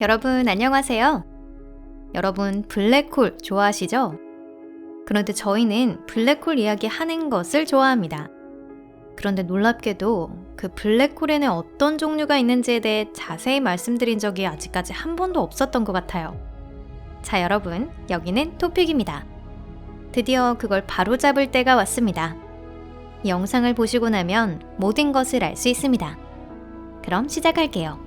여러분 안녕하세요. 여러분 블랙홀 좋아하시죠? 그런데 저희는 블랙홀 이야기 하는 것을 좋아합니다. 그런데 놀랍게도 그 블랙홀에는 어떤 종류가 있는지에 대해 자세히 말씀드린 적이 아직까지 한 번도 없었던 것 같아요. 자, 여러분, 여기는 토픽입니다. 드디어 그걸 바로잡을 때가 왔습니다. 이 영상을 보시고 나면 모든 것을 알 수 있습니다. 그럼 시작할게요.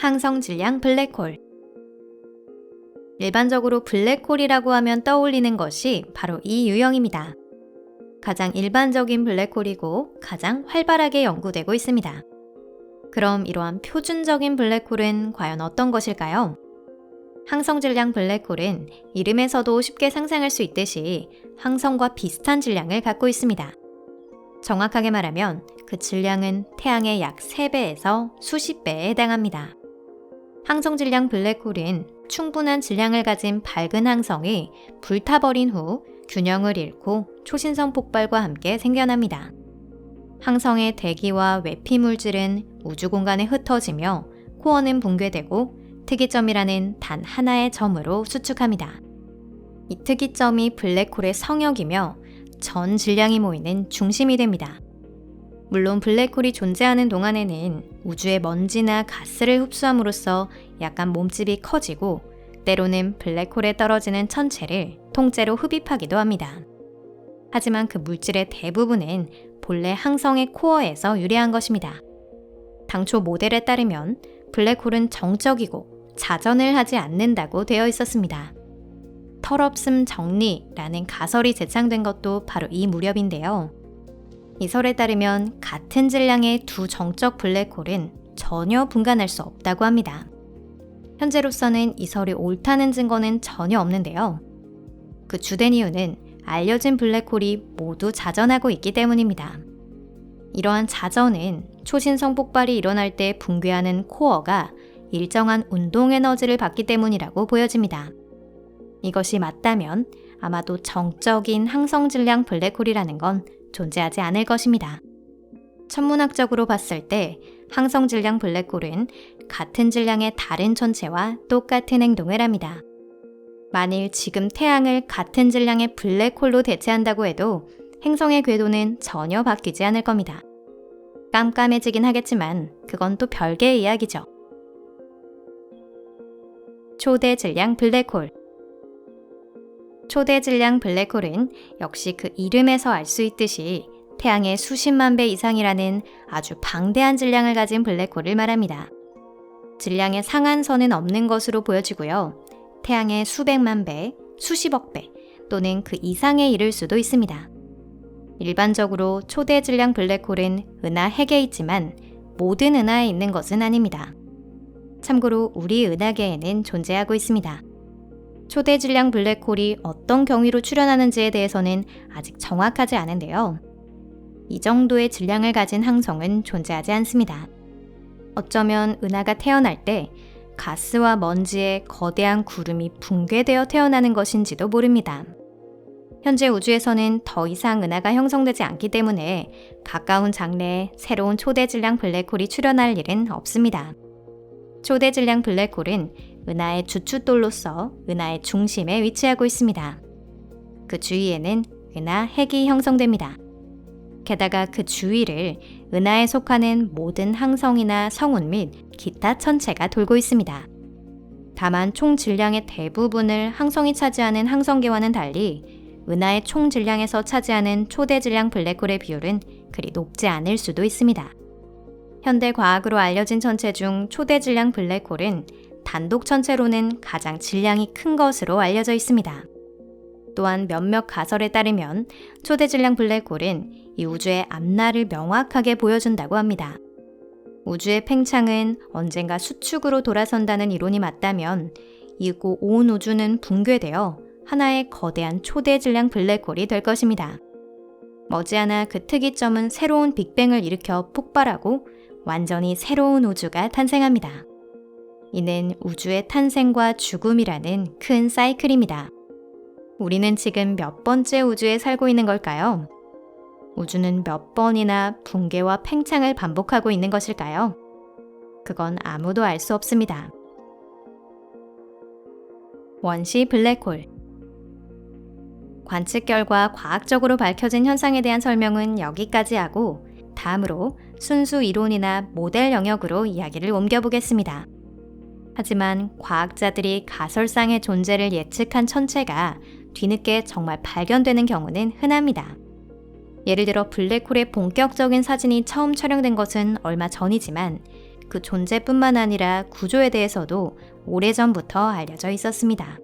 항성질량 블랙홀. 일반적으로 블랙홀이라고 하면 떠올리는 것이 바로 이 유형입니다. 가장 일반적인 블랙홀이고 가장 활발하게 연구되고 있습니다. 그럼 이러한 표준적인 블랙홀은 과연 어떤 것일까요? 항성질량 블랙홀은 이름에서도 쉽게 상상할 수 있듯이 항성과 비슷한 질량을 갖고 있습니다. 정확하게 말하면 그 질량은 태양의 약 3배에서 수십 배에 해당합니다. 항성질량 블랙홀은 충분한 질량을 가진 밝은 항성이 불타버린 후 균형을 잃고 초신성 폭발과 함께 생겨납니다. 항성의 대기와 외피 물질은 우주 공간에 흩어지며 코어는 붕괴되고 특이점이라는 단 하나의 점으로 수축합니다. 이 특이점이 블랙홀의 성역이며 전 질량이 모이는 중심이 됩니다. 물론 블랙홀이 존재하는 동안에는 우주의 먼지나 가스를 흡수함으로써 약간 몸집이 커지고 때로는 블랙홀에 떨어지는 천체를 통째로 흡입하기도 합니다. 하지만 그 물질의 대부분은 본래 항성의 코어에서 유래한 것입니다. 당초 모델에 따르면 블랙홀은 정적이고 자전을 하지 않는다고 되어 있었습니다. 털없음 정리라는 가설이 제창된 것도 바로 이 무렵인데요. 이 설에 따르면 같은 질량의 두 정적 블랙홀은 전혀 분간할 수 없다고 합니다. 현재로서는 이 설이 옳다는 증거는 전혀 없는데요. 그 주된 이유는 알려진 블랙홀이 모두 자전하고 있기 때문입니다. 이러한 자전은 초신성 폭발이 일어날 때 붕괴하는 코어가 일정한 운동 에너지를 받기 때문이라고 보여집니다. 이것이 맞다면 아마도 정적인 항성질량 블랙홀이라는 건 존재하지 않을 것입니다. 천문학적으로 봤을 때 항성질량 블랙홀은 같은 질량의 다른 천체와 똑같은 행동을 합니다. 만일 지금 태양을 같은 질량의 블랙홀로 대체한다고 해도 행성의 궤도는 전혀 바뀌지 않을 겁니다. 깜깜해지긴 하겠지만 그건 또 별개의 이야기죠. 초대 질량 블랙홀. 초대 질량 블랙홀은 역시 그 이름에서 알 수 있듯이 태양의 수십만 배 이상이라는 아주 방대한 질량을 가진 블랙홀을 말합니다. 질량의 상한선은 없는 것으로 보여지고요. 태양의 수백만 배, 수십억 배 또는 그 이상에 이를 수도 있습니다. 일반적으로 초대 질량 블랙홀은 은하 핵에 있지만 모든 은하에 있는 것은 아닙니다. 참고로 우리 은하계에는 존재하고 있습니다. 초대 질량 블랙홀이 어떤 경위로 출현하는지에 대해서는 아직 정확하지 않은데요. 이 정도의 질량을 가진 항성은 존재하지 않습니다. 어쩌면 은하가 태어날 때 가스와 먼지의 거대한 구름이 붕괴되어 태어나는 것인지도 모릅니다. 현재 우주에서는 더 이상 은하가 형성되지 않기 때문에 가까운 장래에 새로운 초대 질량 블랙홀이 출현할 일은 없습니다. 초대 질량 블랙홀은 은하의 주춧돌로서 은하의 중심에 위치하고 있습니다. 그 주위에는 은하 핵이 형성됩니다. 게다가 그 주위를 은하에 속하는 모든 항성이나 성운 및 기타 천체가 돌고 있습니다. 다만 총 질량의 대부분을 항성이 차지하는 항성계와는 달리 은하의 총 질량에서 차지하는 초대 질량 블랙홀의 비율은 그리 높지 않을 수도 있습니다. 현대 과학으로 알려진 천체 중 초대 질량 블랙홀은 단독 천체로는 가장 질량이 큰 것으로 알려져 있습니다. 또한 몇몇 가설에 따르면 초대 질량 블랙홀은 이 우주의 앞날을 명확하게 보여준다고 합니다. 우주의 팽창은 언젠가 수축으로 돌아선다는 이론이 맞다면 이후 온 우주는 붕괴되어 하나의 거대한 초대 질량 블랙홀이 될 것입니다. 머지않아 그 특이점은 새로운 빅뱅을 일으켜 폭발하고 완전히 새로운 우주가 탄생합니다. 이는 우주의 탄생과 죽음이라는 큰 사이클입니다. 우리는 지금 몇 번째 우주에 살고 있는 걸까요? 우주는 몇 번이나 붕괴와 팽창을 반복하고 있는 것일까요? 그건 아무도 알 수 없습니다. 원시 블랙홀. 관측 결과 과학적으로 밝혀진 현상에 대한 설명은 여기까지 하고 다음으로 순수 이론이나 모델 영역으로 이야기를 옮겨보겠습니다. 하지만 과학자들이 가설상의 존재를 예측한 천체가 뒤늦게 정말 발견되는 경우는 흔합니다. 예를 들어 블랙홀의 본격적인 사진이 처음 촬영된 것은 얼마 전이지만 그 존재뿐만 아니라 구조에 대해서도 오래전부터 알려져 있었습니다.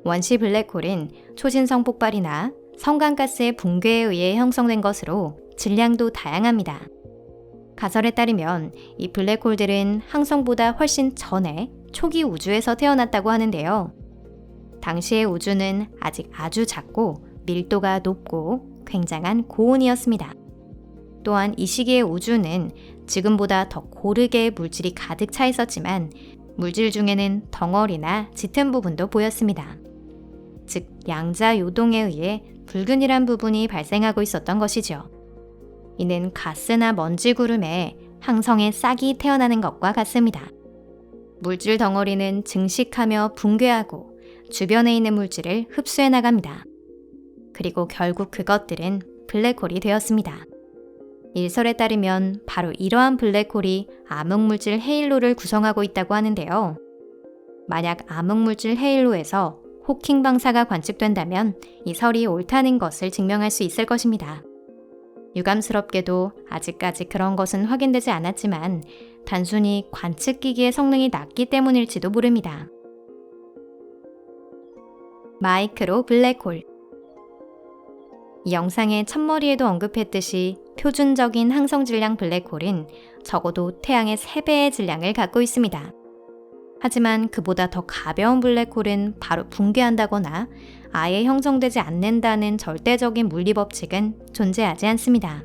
원시 블랙홀은 초신성 폭발이나 성간가스의 붕괴에 의해 형성된 것으로 질량도 다양합니다. 가설에 따르면 이 블랙홀들은 항성보다 훨씬 전에 초기 우주에서 태어났다고 하는데요. 당시의 우주는 아직 아주 작고 밀도가 높고 굉장한 고온이었습니다. 또한 이 시기의 우주는 지금보다 더 고르게 물질이 가득 차 있었지만 물질 중에는 덩어리나 짙은 부분도 보였습니다. 즉 양자 요동에 의해 불균일한 부분이 발생하고 있었던 것이죠. 이는 가스나 먼지 구름에 항성의 싹이 태어나는 것과 같습니다. 물질 덩어리는 증식하며 붕괴하고 주변에 있는 물질을 흡수해 나갑니다. 그리고 결국 그것들은 블랙홀이 되었습니다. 일설에 따르면 바로 이러한 블랙홀이 암흑물질 헤일로를 구성하고 있다고 하는데요. 만약 암흑물질 헤일로에서 호킹 방사가 관측된다면 이 설이 옳다는 것을 증명할 수 있을 것입니다. 유감스럽게도 아직까지 그런 것은 확인되지 않았지만 단순히 관측기기의 성능이 낮기 때문일지도 모릅니다. 마이크로 블랙홀. 이 영상의 첫머리에도 언급했듯이 표준적인 항성 질량 블랙홀은 적어도 태양의 3배의 질량을 갖고 있습니다. 하지만 그보다 더 가벼운 블랙홀은 바로 붕괴한다거나 아예 형성되지 않는다는 절대적인 물리 법칙은 존재하지 않습니다.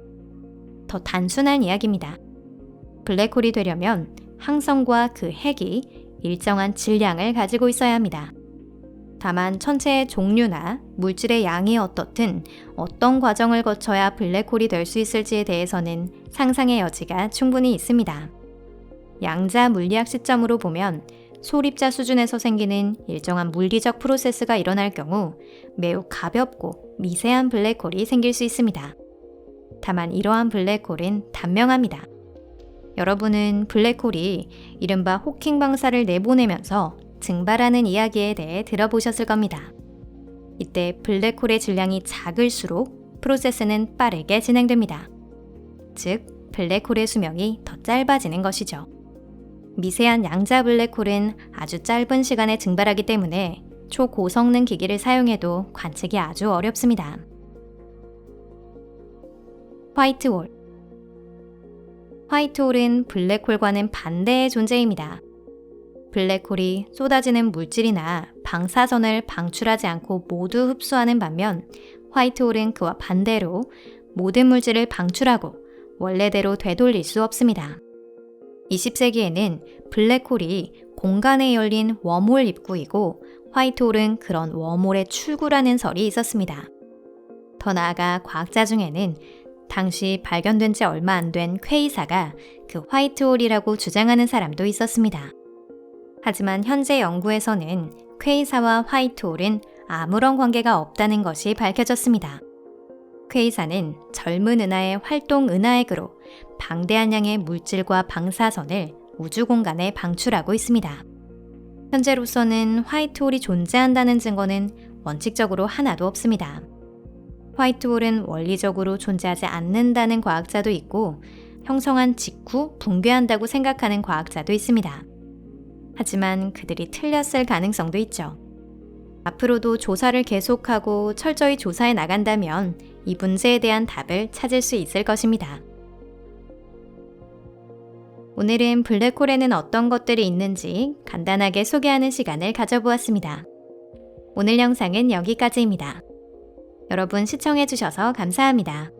더 단순한 이야기입니다. 블랙홀이 되려면 항성과 그 핵이 일정한 질량을 가지고 있어야 합니다. 다만 천체의 종류나 물질의 양이 어떻든 어떤 과정을 거쳐야 블랙홀이 될 수 있을지에 대해서는 상상의 여지가 충분히 있습니다. 양자 물리학 시점으로 보면 소립자 수준에서 생기는 일정한 물리적 프로세스가 일어날 경우 매우 가볍고 미세한 블랙홀이 생길 수 있습니다. 다만 이러한 블랙홀은 단명합니다. 여러분은 블랙홀이 이른바 호킹 방사를 내보내면서 증발하는 이야기에 대해 들어보셨을 겁니다. 이때 블랙홀의 질량이 작을수록 프로세스는 빠르게 진행됩니다. 즉, 블랙홀의 수명이 더 짧아지는 것이죠. 미세한 양자 블랙홀은 아주 짧은 시간에 증발하기 때문에 초고성능 기기를 사용해도 관측이 아주 어렵습니다. 화이트홀. 화이트홀은 블랙홀과는 반대의 존재입니다. 블랙홀이 쏟아지는 물질이나 방사선을 방출하지 않고 모두 흡수하는 반면 화이트홀은 그와 반대로 모든 물질을 방출하고 원래대로 되돌릴 수 없습니다. 20세기에는 블랙홀이 공간에 열린 웜홀 입구이고 화이트홀은 그런 웜홀의 출구라는 설이 있었습니다. 더 나아가 과학자 중에는 당시 발견된 지 얼마 안 된 퀘이사가 그 화이트홀이라고 주장하는 사람도 있었습니다. 하지만 현재 연구에서는 퀘이사와 화이트홀은 아무런 관계가 없다는 것이 밝혀졌습니다. 퀘이사는 젊은 은하의 활동 은하액으로 방대한 양의 물질과 방사선을 우주 공간에 방출하고 있습니다. 현재로서는 화이트홀이 존재한다는 증거는 원칙적으로 하나도 없습니다. 화이트홀은 원리적으로 존재하지 않는다는 과학자도 있고 형성한 직후 붕괴한다고 생각하는 과학자도 있습니다. 하지만 그들이 틀렸을 가능성도 있죠. 앞으로도 조사를 계속하고 철저히 조사해 나간다면 이 문제에 대한 답을 찾을 수 있을 것입니다. 오늘은 블랙홀에는 어떤 것들이 있는지 간단하게 소개하는 시간을 가져보았습니다. 오늘 영상은 여기까지입니다. 여러분 시청해주셔서 감사합니다.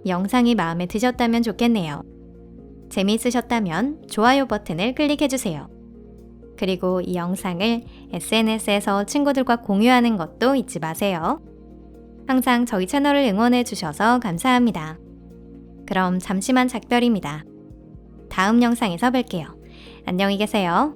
영상이 마음에 드셨다면 좋겠네요. 재미있으셨다면 좋아요 버튼을 클릭해주세요. 그리고 이 영상을 SNS에서 친구들과 공유하는 것도 잊지 마세요. 항상 저희 채널을 응원해 주셔서 감사합니다. 그럼 잠시만 작별입니다. 다음 영상에서 뵐게요. 안녕히 계세요.